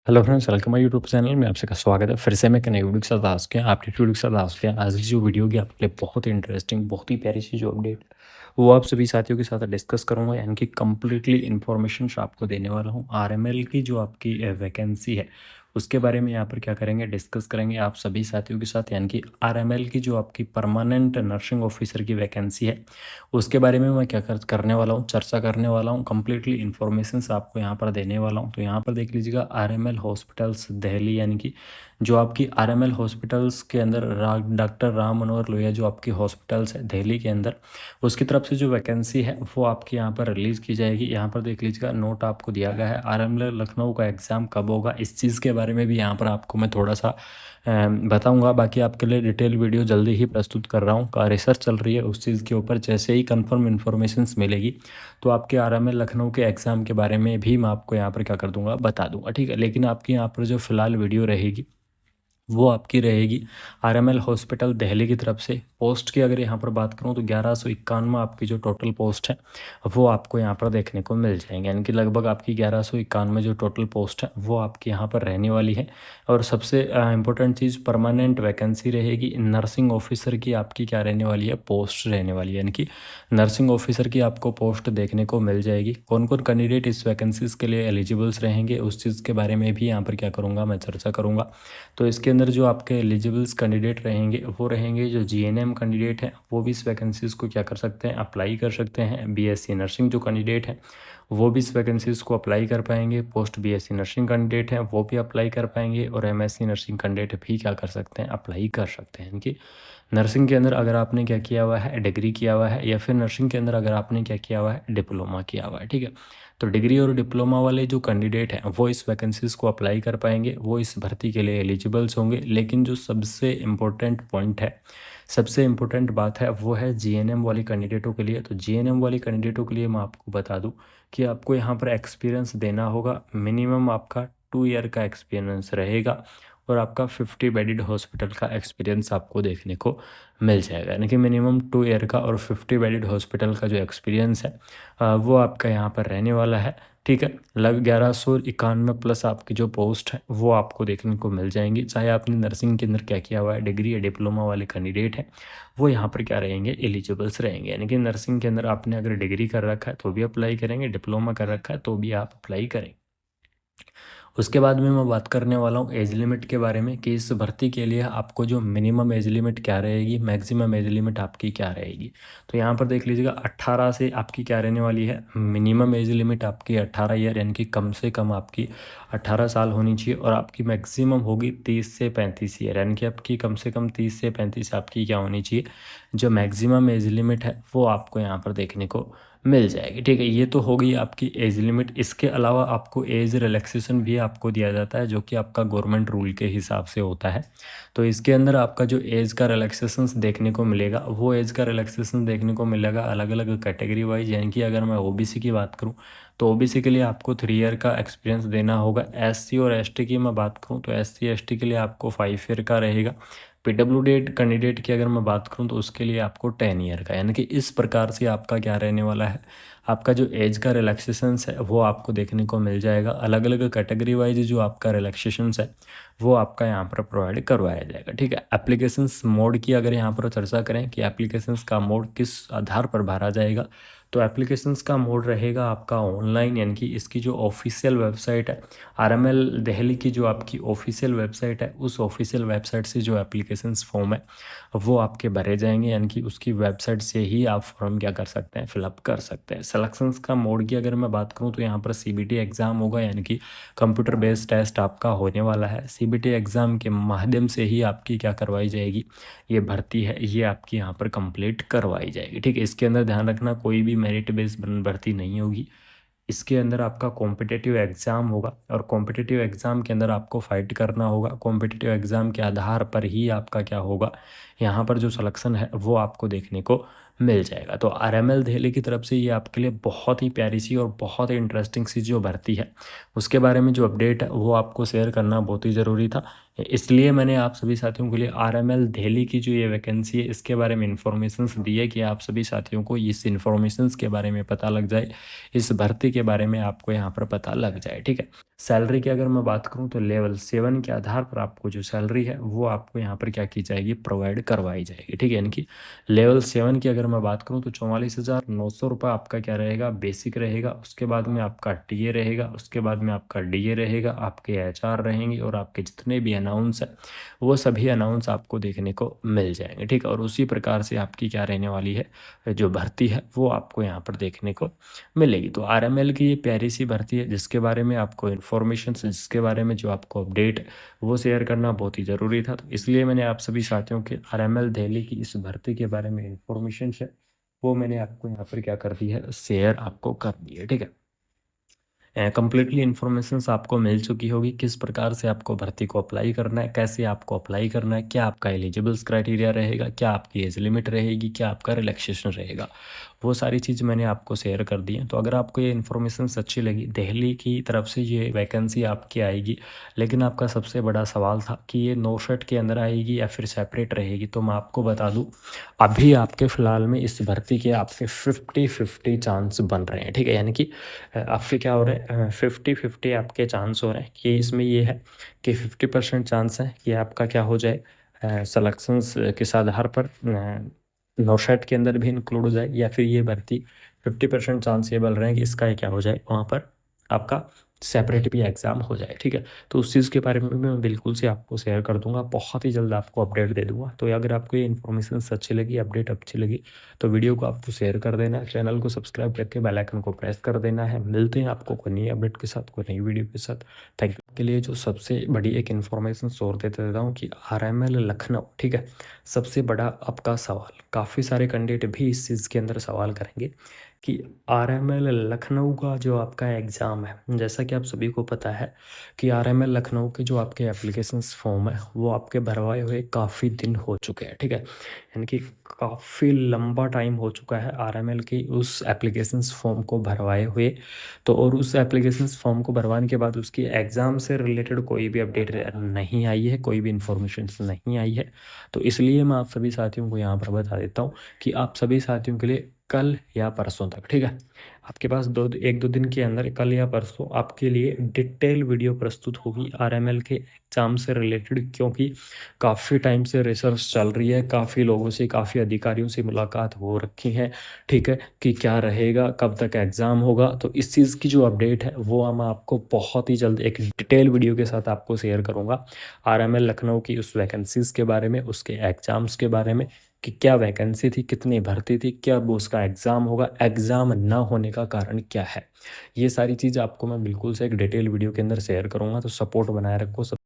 Hello friends, welcome my YouTube channel में आपका स्वागत है। फिर से मैं एक नई वीडियो के साथ आ चुके हैं, अपडेट वीडियो के साथ आ चुके हैं। आज की जो वीडियो होगी आपके लिए बहुत ही इंटरेस्टिंग, बहुत ही प्यारी सी जो अपडेट वो आप सभी साथियों के साथ डिस्कस करूंगा, यानी कि कंप्लीटली इन्फॉर्मेशन आपको देने वाला हूं। आरएमएल की जो आपकी वैकेंसी है उसके बारे में यहाँ पर क्या करेंगे, डिस्कस करेंगे आप सभी साथियों के साथ। यानी कि आरएमएल की जो आपकी परमानेंट नर्सिंग ऑफिसर की वैकेंसी है उसके बारे में मैं क्या करने वाला हूँ, चर्चा करने वाला हूँ। कंप्लीटली इन्फॉर्मेशंस आपको यहाँ पर देने वाला हूँ। तो यहाँ पर देख लीजिएगा, आरएमएल हॉस्पिटल्स दिल्ली, यानी कि जो आपकी आरएमएल हॉस्पिटल्स के अंदर डॉक्टर राम मनोहर लोहिया जो आपकी हॉस्पिटल्स है दिल्ली के अंदर, उसकी तरफ से जो वैकेंसी है वो आपकी यहाँ पर रिलीज़ की जाएगी। यहाँ पर देख लीजिएगा, नोट आपको दिया गया है। आरएमएल लखनऊ का एग्ज़ाम कब होगा, इस चीज़ के बारे में भी यहाँ पर आपको मैं थोड़ा सा बताऊंगा। बाकी आपके लिए डिटेल वीडियो जल्दी ही प्रस्तुत कर रहा हूँ। का रिसर्च चल रही है उस चीज़ के ऊपर, जैसे ही कंफर्म इन्फॉर्मेशंस मिलेगी तो आपके आरएमएल लखनऊ के एग्ज़ाम के बारे में भी मैं आपको यहाँ पर क्या कर दूंगा, बता दूंगा, ठीक है। लेकिन आपकी यहाँ पर जो फ़िलहाल वीडियो रहेगी वो आपकी रहेगी आरएमएल हॉस्पिटल दिल्ली की तरफ से। पोस्ट की अगर यहाँ पर बात करूँ तो 1151 आपकी जो टोटल पोस्ट है वो आपको यहाँ पर देखने को मिल जाएंगे। यानी कि लगभग आपकी 1191 जो टोटल पोस्ट है वो आपकी यहाँ पर रहने वाली है। और सबसे इम्पोर्टेंट चीज़, परमानेंट वैकेंसी रहेगी। नर्सिंग ऑफिसर की आपकी क्या रहने वाली है, पोस्ट रहने वाली है। यानी कि नर्सिंग ऑफिसर की आपको पोस्ट देखने को मिल जाएगी। कौन कौन कैंडिडेट इस वैकेंसीज़ के लिए एलिजिबल्स रहेंगे उस चीज़ के बारे में भी यहाँ पर क्या करूँगा, मैं चर्चा करूँगा। तो इसके अंदर जो आपके एलिजिबल्स कैंडिडेट रहेंगे वो रहेंगे जो जीएनएम कैंडिडेट हैं, वो भी इस वैकेंसीज़ को क्या कर सकते हैं, अप्लाई कर सकते हैं। बीएससी नर्सिंग जो कैंडिडेट हैं वो भी इस वैकेंसीज़ को अप्लाई कर पाएंगे। पोस्ट बीएससी नर्सिंग कैंडिडेट हैं वो भी अप्लाई कर पाएंगे। और एमएससी नर्सिंग कैंडिडेट भी क्या कर सकते हैं, अप्लाई कर सकते हैं। इनकी नर्सिंग के अंदर अगर आपने क्या किया हुआ है, डिग्री किया हुआ है, या फिर नर्सिंग के अंदर अगर आपने क्या किया हुआ है, डिप्लोमा किया हुआ है, ठीक है। तो डिग्री और डिप्लोमा वाले जो कैंडिडेट हैं वो इस वैकेंसीज़ को अप्लाई कर पाएंगे, वो इस भर्ती के लिए एलिजिबल्स होंगे। लेकिन जो सबसे इम्पोर्टेंट पॉइंट है, सबसे इम्पोर्टेंट बात है, वो है जीएनएम वाले कैंडिडेटों के लिए। तो जीएनएम वाले कैंडिडेटों के लिए मैं आपको बता दूं कि आपको यहाँ पर एक्सपीरियंस देना होगा। मिनिमम आपका 2 ईयर का एक्सपीरियंस रहेगा और आपका 50 बेडेड हॉस्पिटल का एक्सपीरियंस आपको देखने को मिल जाएगा। यानी कि मिनिमम 2 ईयर का और 50 बेडेड हॉस्पिटल का जो एक्सपीरियंस है वो आपका यहाँ पर रहने वाला है, ठीक है। लगभग 1191 प्लस आपकी जो पोस्ट है वो आपको देखने को मिल जाएंगी। चाहे आपने नर्सिंग के अंदर क्या किया हुआ है, डिग्री या डिप्लोमा वाले कैंडिडेट हैं वो यहाँ पर क्या रहेंगे, एलिजिबल्स रहेंगे। यानी कि नर्सिंग के अंदर आपने अगर डिग्री कर रखा है तो भी अप्लाई करेंगे, डिप्लोमा कर रखा है तो भी आप अप्लाई करेंगे। उसके बाद में मैं बात करने वाला हूँ एज लिमिट के बारे में, कि इस भर्ती के लिए आपको जो मिनिमम एज लिमिट क्या रहेगी, मैक्सिमम एज लिमिट आपकी क्या रहेगी। तो यहाँ पर देख लीजिएगा, 18 से आपकी क्या रहने वाली है, मिनिमम एज लिमिट आपकी 18 ईयर, यानी कि कम से कम आपकी 18 साल होनी चाहिए। और आपकी मैक्सिमम होगी 30 से 35 ईयर, यानी कि आपकी कम से कम 30 से 35 आपकी क्या होनी चाहिए, जो मैक्सिमम एज लिमिट है वो आपको यहाँ पर देखने को मिल जाएगी, ठीक है। ये तो हो गई आपकी एज लिमिट। इसके अलावा आपको एज रिलैक्सेशन भी आपको दिया जाता है, जो कि आपका गवर्नमेंट रूल के हिसाब से होता है। तो इसके अंदर आपका जो एज का रिलैक्सेशन देखने को मिलेगा, वो एज का रिलैक्सेशन देखने को मिलेगा अलग अलग कैटेगरी वाइज। यानी कि अगर मैं ओबीसी की बात करूँ तो ओबीसी के लिए आपको 3 ईयर का एक्सपीरियंस देना होगा। एससी और एसटी की मैं बात करूँ तो एससी एसटी के लिए आपको 5 ईयर का रहेगा। पीडब्ल्यूडी कैंडिडेट की अगर मैं बात करूं तो उसके लिए आपको 10 ईयर का। यानी कि इस प्रकार से आपका क्या रहने वाला है, आपका जो एज का रिलैक्सेशंस है वो आपको देखने को मिल जाएगा। अलग अलग कैटेगरी वाइज जो आपका रिलैक्सेशंस है वो आपका यहाँ पर प्रोवाइड करवाया जाएगा, ठीक है। एप्लीकेशंस मोड की अगर यहाँ पर चर्चा करें कि एप्लीकेशंस का मोड किस आधार पर भरा जाएगा, तो एप्लीकेशंस का मोड रहेगा आपका ऑनलाइन। यानी कि इसकी जो ऑफिशियल वेबसाइट है, आरएमएल दिल्ली की जो आपकी ऑफिशियल वेबसाइट है, उस ऑफिशियल वेबसाइट से जो एप्लीकेशंस फॉर्म है वो आपके भरे जाएंगे। यानी कि उसकी वेबसाइट से ही आप फॉर्म क्या कर सकते हैं, फिलअप कर सकते हैं। सिलेक्शंस का मोड की अगर मैं बात करूं तो यहाँ पर सीबीटी एग्ज़ाम होगा, यानी कि कंप्यूटर बेस्ड टेस्ट आपका होने वाला है। सीबीटी एग्ज़ाम के माध्यम से ही आपकी क्या करवाई जाएगी, ये भर्ती है ये आपकी यहाँ पर कंप्लीट करवाई जाएगी, ठीक है। इसके अंदर ध्यान रखना, कोई भी मेरिट बेस्ड भर्ती नहीं होगी। इसके अंदर आपका कॉम्पिटिटिव एग्ज़ाम होगा और कॉम्पिटिटिव एग्ज़ाम के अंदर आपको फाइट करना होगा। कॉम्पिटिटिव एग्ज़ाम के आधार पर ही आपका क्या होगा, यहाँ पर जो सिलेक्शन है वो आपको देखने को मिल जाएगा। तो आरएमएल दिल्ली की तरफ से ये आपके लिए बहुत ही प्यारी सी और बहुत ही इंटरेस्टिंग सी जो भर्ती है, उसके बारे में जो अपडेट है वो आपको शेयर करना बहुत ही ज़रूरी था। इसलिए मैंने आप सभी साथियों के लिए आरएमएल दिल्ली की जो ये वैकेंसी है इसके बारे में इन्फॉर्मेशंस दी है कि आप सभी साथियों को इस इन्फॉर्मेशंस के बारे में पता लग जाए, इस भर्ती के बारे में आपको यहाँ पर पता लग जाए, ठीक है। सैलरी की अगर मैं बात करूँ तो लेवल 7 के आधार पर आपको जो सैलरी है वो आपको यहाँ पर क्या की जाएगी, प्रोवाइड करवाई जाएगी, ठीक है। यानी कि लेवल 7 की अगर मैं बात करूँ तो 44,900 रुपये आपका क्या रहेगा, बेसिक रहेगा। उसके बाद में आपका टीए रहेगा, उसके बाद में आपका डीए रहेगा, आपके एचआर रहेंगे और आपके जितने भी अनाउंस है वो सभी अनाउंस आपको देखने को मिल जाएंगे, ठीक है। और उसी प्रकार से आपकी क्या रहने वाली है, जो भर्ती है वो आपको यहाँ पर देखने को मिलेगी। तो आरएमएल की ये प्यारी सी भर्ती है जिसके बारे में आपको इन्फॉर्मेशन, जिसके बारे में जो आपको अपडेट वो शेयर करना बहुत ही ज़रूरी था। तो इसलिए मैंने आप सभी साथियों के आरएमएल दिल्ली की इस भर्ती के बारे में इन्फॉर्मेशन है वो मैंने आपको यहाँ पर क्या कर दी है, शेयर आपको कर दी है, ठीक है। कंप्लीटली इन्फॉर्मेशंस आपको मिल चुकी होगी, किस प्रकार से आपको भर्ती को अप्लाई करना है, कैसे आपको अप्लाई करना है, क्या आपका एलिजिबल्स क्राइटेरिया रहेगा, क्या आपकी एज लिमिट रहेगी, क्या आपका रिलैक्सेशन रहेगा, वो सारी चीज़ मैंने आपको शेयर कर दी है। तो अगर आपको ये इन्फॉर्मेशन अच्छी लगी, दिल्ली की तरफ से ये वैकेंसी आपकी आएगी, लेकिन आपका सबसे बड़ा सवाल था कि ये 9 के अंदर आएगी या फिर सेपरेट रहेगी, तो मैं आपको बता दूँ अभी आपके फ़िलहाल में इस भर्ती के आपके 50-50 चांस बन रहे हैं, ठीक है। यानी कि आपके क्या हो रहे हैं, 50-50 आपके चांस हो रहे हैं कि इसमें ये है कि 50% चांस है कि आपका क्या हो जाए, सलेक्शंस किस आधार पर नौशेट के अंदर भी इंक्लूड हो जाए, या फिर ये भर्ती 50% चांस ये बन रहे हैं कि इसका क्या हो जाए, वहाँ पर आपका सेपरेट भी एग्ज़ाम हो जाए, ठीक है। तो उस चीज़ के बारे में भी मैं बिल्कुल से आपको शेयर कर दूंगा, बहुत ही जल्द आपको अपडेट दे दूंगा। तो अगर आपको ये इन्फॉर्मेशन अच्छी लगी, अपडेट अच्छी लगी, तो वीडियो को आपको शेयर कर देना है, चैनल को सब्सक्राइब करके बेल आइकन को प्रेस कर देना है। मिलते हैं आपको कोई नई अपडेट के साथ, कोई नई वीडियो के साथ। Thank you. के लिए जो सबसे बड़ी एक इन्फॉर्मेशन और देते देता हूँ कि आरएमएल लखनऊ, ठीक है, सबसे बड़ा आपका सवाल, काफ़ी सारे कैंडिडेट भी इस चीज़ के अंदर सवाल करेंगे कि आरएमएल लखनऊ का जो आपका एग्ज़ाम है, जैसा कि आप सभी को पता है कि आरएमएल लखनऊ के जो आपके एप्लीकेशंस फॉर्म है वो आपके भरवाए हुए काफ़ी दिन हो चुके हैं, ठीक है। यानी कि काफ़ी लंबा टाइम हो चुका है आरएमएल की उस एप्लीकेशंस फॉर्म को भरवाए हुए। तो और उस एप्लीकेशंस फॉर्म को भरवाने के बाद उसकी एग्ज़ाम से रिलेटेड कोई भी अपडेट नहीं आई है, कोई भी इन्फॉर्मेशन नहीं आई है। तो इसलिए मैं आप सभी साथियों को यहाँ पर बता देता हूँ कि आप सभी साथियों के लिए कल या परसों तक, ठीक है, आपके पास 1-2 दिन के अंदर, कल या परसों आपके लिए डिटेल वीडियो प्रस्तुत होगी आरएमएल के एग्ज़ाम से रिलेटेड, क्योंकि काफ़ी टाइम से रिसर्च चल रही है, काफ़ी लोगों से, काफ़ी अधिकारियों से मुलाकात हो रखी है, ठीक है, कि क्या रहेगा, कब तक एग्ज़ाम होगा। तो इस चीज़ की जो अपडेट है वो मैं आपको बहुत ही जल्द एक डिटेल वीडियो के साथ आपको शेयर करूँगा, आरएमएल लखनऊ की उस वैकेंसीज़ के बारे में, उसके एग्ज़ाम्स के बारे में, कि क्या वैकेंसी थी, कितनी भर्ती थी, क्या वो उसका एग्ज़ाम होगा, एग्ज़ाम ना होने का कारण क्या है। ये सारी चीज़ आपको मैं बिल्कुल से एक डिटेल वीडियो के अंदर शेयर करूँगा। तो सपोर्ट बनाए रखो सब।